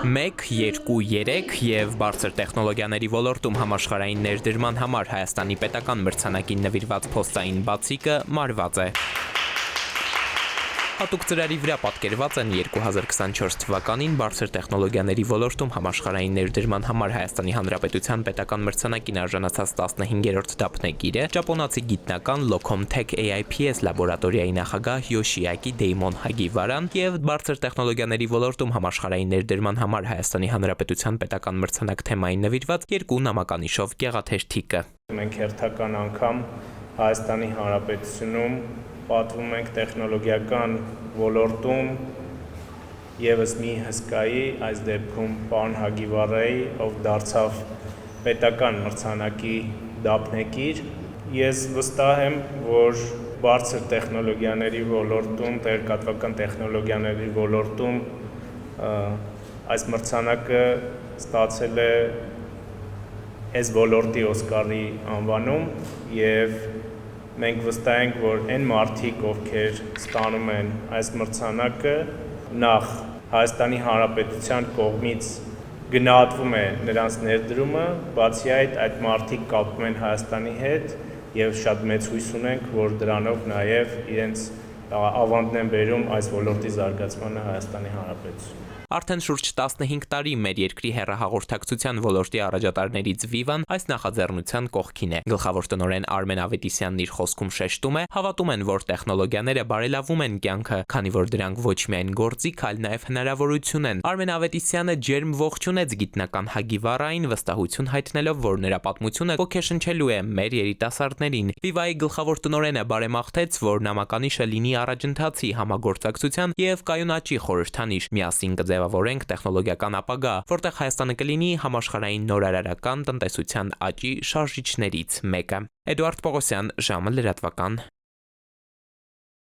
1, 2, 3 և բարձր տեխնոլոգիաների ոլորտում համաշխարհային ներդրման համար Հայաստանի պետական մրցանակին նվիրված փոստային բացիկը մարված է։ Հատուկ ծրարի վրա պատկերված են 2024 թվականին բարձր տեխնոլոգիաների ոլորտում համաշխարհային ներդրման համար Հայաստանի Հանրապետության պետական մրցանակին արժանացած 15-րդ դափնեկիրը, ճապոնացի գիտնական Locomtech AIPS լաբորատորիայի նախագահ Յոշիակի Դեյմոն Հագիվարան և բարձր տեխնոլոգիաների ոլորտում համաշխարհային ներդրման համար Հայաստանի Հանրապետության պետական մրցանակ թեմային նվիրված երկու նամականիշով գեղաթերթիկը։ Մենք հերթական անգամ Հայաստանի Հանրապետությունում պատվում ենք տեխնոլոգիական ոլորտում եւս մի հսկայի, այս դեպքում պարոն Հագիվարայի, ով դարձավ պետական մրցանակի դափնեկիր։ Ես վստահ եմ, որ բարձր տեխնոլոգիաների ոլորտում, տեղեկատվական տեխնոլոգիաների ոլորտում այս մրցանակը ստացել է այս ոլորտի Օսկարի անվանում եւ մենք վստահ ենք, որ այն մարդիկ, ովքեր ստանում են այս մրցանակը, նախ Հայաստանի Հանրապետության կողմից գնահատվում է նրանց ներդրումը, բացի այդ մարդիկ կապվում են Հայաստանի հետ եւ շատ մեծ հույս ունենք, որ դրանով նաեւ իրենց ավանդն են բերում այս ոլորտի զարգացմանը Հայաստանի Հանրապետությունում։ Արդեն շուրջ 15 տարի մեր երկրի հեռահաղորդակցության ոլորտի առաջատարներից Վիվան այս նախաձեռնության կողքին է։ Գլխավոր տնօրեն Արմեն Ավետիսյանն իր խոսքում շեշտում է, հավատում են, որ տեխնոլոգիաները բարելավում են կյանքը, քանի որ դրանք ոչ միայն գործիք, այլ նաև հնարավորություն են։ Արմեն Ավետիսյանը ջերմ ողջունեց գիտնական Հագիվարային, վստահություն հայտնելով, որ նրա պատմությունը ոգեշնչելու է մեր երիտասարդներին։ Վիվայի գլխավոր տնօրենը բարեմաղթեց, որ նամականիշը լինի առաջընթացի, համագործակցության եւ կայունաճի խորհրդանիշ։ Միասին կձևավորենք տեխնոլոգիական ապագա, որտեղ Հայաստանը կլինի համաշխարհային նորարարական տնտեսության աճի շարժիչներից մեկը։ Էդուարդ Պողոսյան, ժամը լրատվական։